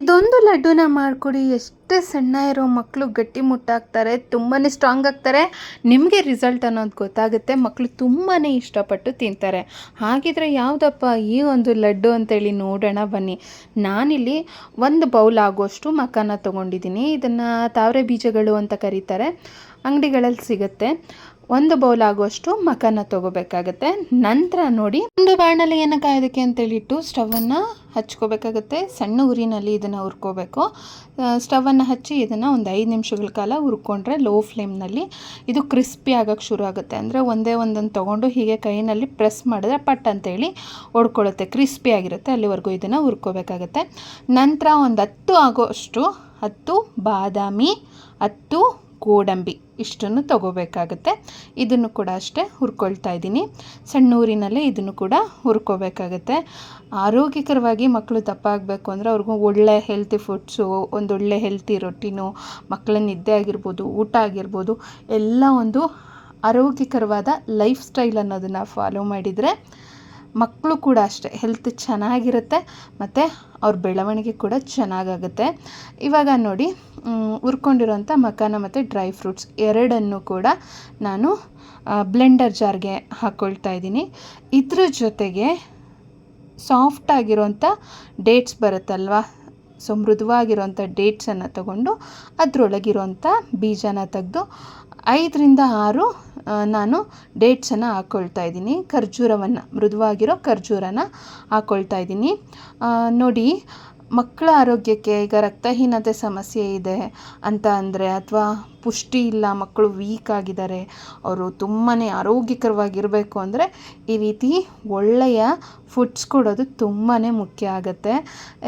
ಇದೊಂದು ಲಡ್ಡುನ ಮಾಡಿಕೊಡಿ. ಎಷ್ಟೇ ಸಣ್ಣ ಇರೋ ಮಕ್ಕಳು ಗಟ್ಟಿ ಮುಟ್ಟಾಗ್ತಾರೆ, ತುಂಬಾ ಸ್ಟ್ರಾಂಗ್ ಆಗ್ತಾರೆ. ನಿಮಗೆ ರಿಸಲ್ಟ್ ಅನ್ನೋದು ಗೊತ್ತಾಗುತ್ತೆ. ಮಕ್ಕಳು ತುಂಬಾ ಇಷ್ಟಪಟ್ಟು ತಿಂತಾರೆ. ಹಾಗಿದ್ರೆ ಯಾವುದಪ್ಪ ಈ ಒಂದು ಲಡ್ಡು ಅಂತೇಳಿ ನೋಡೋಣ ಬನ್ನಿ. ನಾನಿಲ್ಲಿ ಒಂದು ಬೌಲ್ ಆಗೋಷ್ಟು ಮಖಾನ ತೊಗೊಂಡಿದ್ದೀನಿ. ಇದನ್ನು ತಾವರೆ ಬೀಜಗಳು ಅಂತ ಕರೀತಾರೆ, ಅಂಗಡಿಗಳಲ್ಲಿ ಸಿಗುತ್ತೆ. ಒಂದು ಬೌಲ್ ಆಗುವಷ್ಟು ಮಖಾನ ತೊಗೋಬೇಕಾಗತ್ತೆ. ನಂತರ ನೋಡಿ, ಒಂದು ಬಾಣಲೆಯನ್ನು ಕಾಯೋದಕ್ಕೆ ಅಂತೇಳಿಟ್ಟು ಸ್ಟವನ್ನು ಹಚ್ಕೋಬೇಕಾಗತ್ತೆ. ಸಣ್ಣ ಉರಿನಲ್ಲಿ ಇದನ್ನು ಹುರ್ಕೋಬೇಕು. ಸ್ಟವನ್ನು ಹಚ್ಚಿ ಇದನ್ನು ಒಂದು 5 ನಿಮಿಷಗಳ ಕಾಲ ಹುರ್ಕೊಂಡ್ರೆ ಲೋ ಫ್ಲೇಮ್ನಲ್ಲಿ ಇದು ಕ್ರಿಸ್ಪಿ ಆಗೋಕ್ಕೆ ಶುರು ಆಗುತ್ತೆ. ಅಂದರೆ ಒಂದೇ ಒಂದನ್ನು ತೊಗೊಂಡು ಹೀಗೆ ಕೈಯಲ್ಲಿ ಪ್ರೆಸ್ ಮಾಡಿದ್ರೆ ಪಟ್ ಅಂತೇಳಿ ಹೊಡ್ಕೊಳ್ಳುತ್ತೆ, ಕ್ರಿಸ್ಪಿ ಆಗಿರುತ್ತೆ. ಅಲ್ಲಿವರೆಗೂ ಇದನ್ನು ಹುರ್ಕೋಬೇಕಾಗತ್ತೆ. ನಂತರ ಒಂದು 10 ಆಗೋಷ್ಟು 10 ಬಾದಾಮಿ, 10 ಗೋಡಂಬಿ ಇಷ್ಟನ್ನು ತೊಗೋಬೇಕಾಗುತ್ತೆ. ಇದನ್ನು ಕೂಡ ಅಷ್ಟೇ ಹುರ್ಕೊಳ್ತಾ ಇದ್ದೀನಿ. ಸಣ್ಣ ಊರಿನಲ್ಲೇ ಇದನ್ನು ಕೂಡ ಹುರ್ಕೋಬೇಕಾಗತ್ತೆ. ಆರೋಗ್ಯಕರವಾಗಿ ಮಕ್ಕಳು ದಪ್ಪ ಆಗಬೇಕು ಅಂದರೆ ಅವ್ರಿಗೂ ಒಳ್ಳೆ ಹೆಲ್ತಿ ಫುಡ್ಸು, ಒಂದೊಳ್ಳೆ ಹೆಲ್ತಿ ರೊಟ್ಟಿನೂ, ಮಕ್ಕಳ ನಿದ್ದೆ ಆಗಿರ್ಬೋದು, ಊಟ ಆಗಿರ್ಬೋದು, ಎಲ್ಲ ಒಂದು ಆರೋಗ್ಯಕರವಾದ ಲೈಫ್ ಸ್ಟೈಲ್ ಅನ್ನೋದನ್ನು ಫಾಲೋ ಮಾಡಿದರೆ ಮಕ್ಕಳು ಕೂಡ ಅಷ್ಟೇ ಹೆಲ್ತ್ ಚೆನ್ನಾಗಿರುತ್ತೆ ಮತ್ತು ಅವ್ರ ಬೆಳವಣಿಗೆ ಕೂಡ ಚೆನ್ನಾಗಾಗುತ್ತೆ. ಇವಾಗ ನೋಡಿ, ಹುರ್ಕೊಂಡಿರೋಂಥ ಮಖಾನ ಮತ್ತು ಡ್ರೈ ಫ್ರೂಟ್ಸ್ ಎರಡನ್ನು ಕೂಡ ನಾನು ಬ್ಲೆಂಡರ್ ಜಾರ್ಗೆ ಹಾಕ್ಕೊಳ್ತಾ ಇದ್ದೀನಿ. ಇದ್ರ ಜೊತೆಗೆ ಸಾಫ್ಟಾಗಿರೋಂಥ ಡೇಟ್ಸ್ ಬರುತ್ತಲ್ವ, ಸೊ ಮೃದುವಾಗಿರೋಂಥ ಡೇಟ್ಸನ್ನು ತಗೊಂಡು ಅದರೊಳಗಿರೋಂಥ ಬೀಜನ ತೆಗೆದು 5ರಿಂದ 6 ನಾನು ಡೇಟ್ಸನ್ನು ಹಾಕ್ಕೊಳ್ತಾ ಇದ್ದೀನಿ. ಖರ್ಜೂರವನ್ನು, ಮೃದುವಾಗಿರೋ ಖರ್ಜೂರನ ಹಾಕ್ಕೊಳ್ತಾ ಇದ್ದೀನಿ. ನೋಡಿ, ಮಕ್ಕಳ ಆರೋಗ್ಯಕ್ಕೆ ಈಗ ರಕ್ತಹೀನತೆ ಸಮಸ್ಯೆ ಇದೆ ಅಂತ ಅಂದರೆ, ಅಥವಾ ಪುಷ್ಟಿ ಇಲ್ಲ, ಮಕ್ಕಳು ವೀಕ್ ಆಗಿದ್ದಾರೆ, ಅವರು ತುಂಬಾ ಆರೋಗ್ಯಕರವಾಗಿರಬೇಕು ಅಂದರೆ ಈ ರೀತಿ ಒಳ್ಳೆಯ ಫುಡ್ಸ್ ಕೊಡೋದು ತುಂಬಾ ಮುಖ್ಯ ಆಗುತ್ತೆ.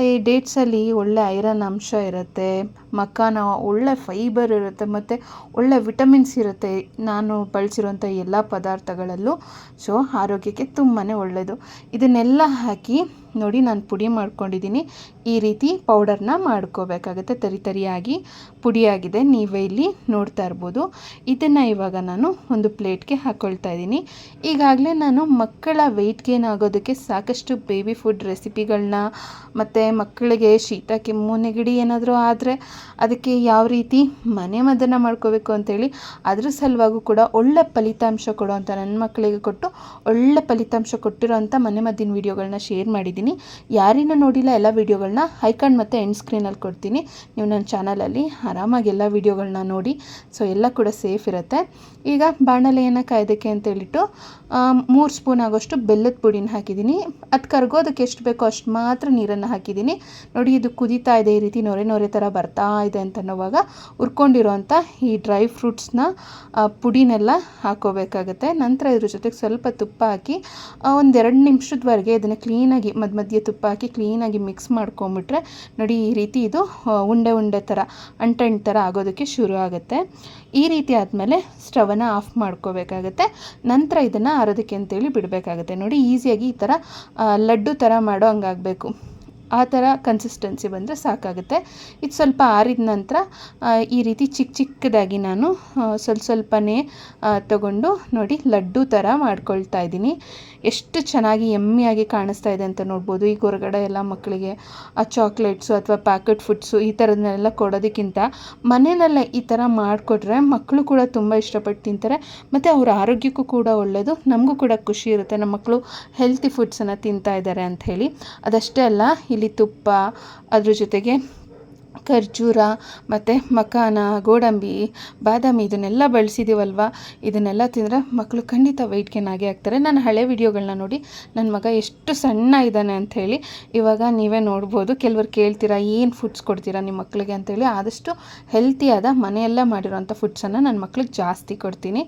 ಈ ಡೇಟ್ಸಲ್ಲಿ ಒಳ್ಳೆ ಐರನ್ ಅಂಶ ಇರುತ್ತೆ, ಮಖಾನ ಒಳ್ಳೆ ಫೈಬರ್ ಇರುತ್ತೆ ಮತ್ತು ಒಳ್ಳೆ ವಿಟಮಿನ್ಸ್ ಇರುತ್ತೆ ನಾನು ಬಳಸಿರೋಂಥ ಎಲ್ಲ ಪದಾರ್ಥಗಳಲ್ಲೂ. ಸೊ ಆರೋಗ್ಯಕ್ಕೆ ತುಂಬಾ ಒಳ್ಳೆಯದು. ಇದನ್ನೆಲ್ಲ ಹಾಕಿ ನೋಡಿ, ನಾನು ಪುಡಿ ಮಾಡ್ಕೊಂಡಿದ್ದೀನಿ. ಈ ರೀತಿ ಪೌಡರ್ನ ಮಾಡ್ಕೋಬೇಕಾಗುತ್ತೆ. ತರಿಯಾಗಿ ಪುಡಿಯಾಗಿದೆ, ನೀವೇ ಇಲ್ಲಿ ನೋಡ್ತಾ ಇರ್ಬೋದು. ಇದನ್ನು ಇವಾಗ ನಾನು ಒಂದು ಪ್ಲೇಟ್ಗೆ ಹಾಕ್ಕೊಳ್ತಾ ಇದ್ದೀನಿ. ಈಗಾಗಲೇ ನಾನು ಮಕ್ಕಳ ವೆಯ್ಟ್ ಗೇನ್ ಆಗೋದಕ್ಕೆ ಸಾಕಷ್ಟು ಬೇಬಿ ಫುಡ್ ರೆಸಿಪಿಗಳನ್ನ, ಮತ್ತು ಮಕ್ಕಳಿಗೆ ಶೀತ, ಕೆಮ್ಮು, ನೆಗಡಿ ಏನಾದರೂ ಆದರೆ ಅದಕ್ಕೆ ಯಾವ ರೀತಿ ಮನೆ ಮದ್ದನ್ನು ಮಾಡ್ಕೋಬೇಕು ಅಂತೇಳಿ ಅದ್ರ ಸಲುವಾಗೂ ಕೂಡ ಒಳ್ಳೆ ಫಲಿತಾಂಶ ಕೊಡುವಂಥ ನನ್ನ ಮಕ್ಕಳಿಗೆ ಕೊಟ್ಟು ಒಳ್ಳೆ ಫಲಿತಾಂಶ ಕೊಟ್ಟಿರೋಂಥ ಮನೆ ಮದ್ದಿನ ವೀಡಿಯೋಗಳನ್ನ ಶೇರ್ ಮಾಡಿದ್ದೀನಿ. ಯಾರಿನ ನೋಡಿಲ್ಲ ಎಲ್ಲ ವೀಡಿಯೋಗಳನ್ನ ಐಕಾನ್ ಮತ್ತು ಎಂಡ್ ಸ್ಕ್ರೀನಲ್ಲಿ ಕೊಡ್ತೀನಿ. ನೀವು ನನ್ನ ಚಾನಲಲ್ಲಿ ಆರಾಮಾಗಿ ಎಲ್ಲ ವೀಡಿಯೋಗಳನ್ನ ನೋಡಿ. ಸೊ ಎಲ್ಲ ಕೂಡ ಸೇಫ್ ಇರುತ್ತೆ. ಈಗ ಬಾಣಲೆಯನ್ನು ಕಾಯೋದಕ್ಕೆ ಅಂತೇಳಿಟ್ಟು 3 ಸ್ಪೂನ್ ಆಗೋಷ್ಟು ಬೆಲ್ಲದ ಪುಡಿನ ಹಾಕಿದ್ದೀನಿ. ಅದು ಕರಗೋದಕ್ಕೆ ಎಷ್ಟು ಬೇಕೋ ಅಷ್ಟು ಮಾತ್ರ ನೀರನ್ನು ಹಾಕಿದ್ದೀನಿ. ನೋಡಿ, ಇದು ಕುದೀತಾ ಇದೆ, ಈ ರೀತಿ ನೊರೆ ನೊರೆ ಥರ ಬರ್ತಾ ಇದೆ ಅಂತ ಅನ್ನೋವಾಗ ಹುರ್ಕೊಂಡಿರೋಂಥ ಈ ಡ್ರೈ ಫ್ರೂಟ್ಸ್ನ ಪುಡಿನೆಲ್ಲ ಹಾಕೋಬೇಕಾಗುತ್ತೆ. ನಂತರ ಇದ್ರ ಜೊತೆಗೆ ಸ್ವಲ್ಪ ತುಪ್ಪ ಹಾಕಿ ಒಂದು 2 ನಿಮಿಷದವರೆಗೆ ಇದನ್ನು ಕ್ಲೀನಾಗಿ ಮಧ್ಯೆ ತುಪ್ಪ ಹಾಕಿ ಕ್ಲೀನಾಗಿ ಮಿಕ್ಸ್ ಮಾಡ್ಕೊಂಬಿಟ್ರೆ ನೋಡಿ, ಈ ರೀತಿ ಇದು ಉಂಡೆ ಉಂಡೆ ಥರ ಅಂಟು ಥರ ಆಗೋದಕ್ಕೆ ಶುರು ಆಗುತ್ತೆ. ಈ ರೀತಿ ಆದಮೇಲೆ ಸ್ಟವನ್ನು ಆಫ್ ಮಾಡ್ಕೋಬೇಕಾಗತ್ತೆ. ನಂತರ ಇದನ್ನು ಆರೋದಕ್ಕೆ ಅಂತೇಳಿ ಬಿಡಬೇಕಾಗುತ್ತೆ. ನೋಡಿ, ಈಸಿಯಾಗಿ ಈ ಥರ ಲಡ್ಡು ಥರ ಮಾಡೋ ಹಂಗಾಗಬೇಕು. ಆ ಥರ ಕನ್ಸಿಸ್ಟೆನ್ಸಿ ಬಂದರೆ ಸಾಕಾಗುತ್ತೆ. ಇದು ಸ್ವಲ್ಪ ಆರಿದ ನಂತರ ಈ ರೀತಿ ಚಿಕ್ಕದಾಗಿ ನಾನು ಸ್ವಲ್ಪನೇ ತಗೊಂಡು ನೋಡಿ ಲಡ್ಡು ಥರ ಮಾಡ್ಕೊಳ್ತಾ ಇದ್ದೀನಿ. ಎಷ್ಟು ಚೆನ್ನಾಗಿ ಯಮ್ಮಿಯಾಗಿ ಕಾಣಿಸ್ತಾ ಇದೆ ಅಂತ ನೋಡ್ಬೋದು. ಈಗ ಹೊರಗಡೆ ಎಲ್ಲ ಮಕ್ಕಳಿಗೆ ಆ ಚಾಕ್ಲೇಟ್ಸು ಅಥವಾ ಪ್ಯಾಕೆಟ್ ಫುಡ್ಸು ಈ ಥರದನ್ನೆಲ್ಲ ಕೊಡೋದಕ್ಕಿಂತ ಮನೆಯಲ್ಲೇ ಈ ಥರ ಮಾಡಿಕೊಟ್ರೆ ಮಕ್ಕಳು ಕೂಡ ತುಂಬ ಇಷ್ಟಪಟ್ಟು ತಿಂತಾರೆ ಮತ್ತು ಅವ್ರ ಆರೋಗ್ಯಕ್ಕೂ ಕೂಡ ಒಳ್ಳೆಯದು. ನಮಗೂ ಕೂಡ ಖುಷಿ ಇರುತ್ತೆ, ನಮ್ಮ ಮಕ್ಕಳು ಹೆಲ್ತಿ ಫುಡ್ಸನ್ನು ತಿಂತಾ ಇದ್ದಾರೆ ಅಂಥೇಳಿ. ಅದಷ್ಟೇ ಅಲ್ಲ, ಇಲ್ಲಿ ತುಪ್ಪ, ಅದ್ರ ಜೊತೆಗೆ ಖರ್ಜೂರ ಮತ್ತು ಮಖಾನ, ಗೋಡಂಬಿ, ಬಾದಾಮಿ ಇದನ್ನೆಲ್ಲ ಬಳಸಿದ್ದೀವಲ್ವ, ಇದನ್ನೆಲ್ಲ ತಿಂದರೆ ಮಕ್ಕಳು ಖಂಡಿತ ವೆಯ್ಟ್ ಗೇನ್ ಆಗೇ ಆಗ್ತಾರೆ. ನಾನು ಹಳೆ ವಿಡಿಯೋಗಳನ್ನ ನೋಡಿ ನನ್ನ ಮಗ ಎಷ್ಟು ಸಣ್ಣ ಇದ್ದಾನೆ ಅಂಥೇಳಿ. ಇವಾಗ ನೀವೇ ನೋಡ್ಬೋದು. ಕೆಲವರು ಕೇಳ್ತೀರಾ ಏನು ಫುಡ್ಸ್ ಕೊಡ್ತೀರಾ ನಿಮ್ಮ ಮಕ್ಕಳಿಗೆ ಅಂತೇಳಿ. ಆದಷ್ಟು ಹೆಲ್ತಿಯಾದ ಮನೆಯಲ್ಲೇ ಮಾಡಿರೋಂಥ ಫುಡ್ಸನ್ನು ನನ್ನ ಮಕ್ಳಿಗೆ ಜಾಸ್ತಿ ಕೊಡ್ತೀನಿ.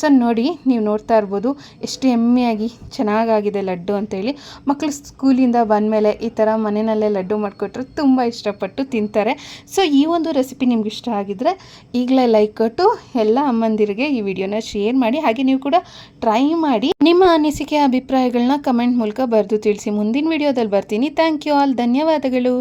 ಸೊ ನೋಡಿ, ನೀವು ನೋಡ್ತಾ ಇರ್ಬೋದು ಎಷ್ಟು ಹೆಮ್ಮೆಯಾಗಿ ಚೆನ್ನಾಗಾಗಿದೆ ಲಡ್ಡು ಅಂತೇಳಿ. ಮಕ್ಕಳು ಸ್ಕೂಲಿಂದ ಬಂದಮೇಲೆ ಈ ಥರ ಮನೆಯಲ್ಲೇ ಲಡ್ಡು ಮಾಡಿಕೊಟ್ರೆ ತುಂಬ ಇಷ್ಟಪಟ್ಟು ತಿಂತಾರೆ. ಸೊ ಈ ಒಂದು ರೆಸಿಪಿ ನಿಮ್ಗೆ ಇಷ್ಟ ಆಗಿದ್ರೆ ಈಗಲೇ ಲೈಕ್ ಕೊಟ್ಟು ಎಲ್ಲ ಅಮ್ಮಂದಿರಿಗೆ ಈ ವಿಡಿಯೋನ ಶೇರ್ ಮಾಡಿ. ಹಾಗೆ ನೀವು ಕೂಡ ಟ್ರೈ ಮಾಡಿ ನಿಮ್ಮ ಅನಿಸಿಕೆ ಅಭಿಪ್ರಾಯಗಳನ್ನ ಕಮೆಂಟ್ ಮೂಲಕ ಬರೆದು ತಿಳಿಸಿ. ಮುಂದಿನ ವಿಡಿಯೋದಲ್ಲಿ ಬರ್ತೀನಿ. Thank you all. ಧನ್ಯವಾದಗಳು.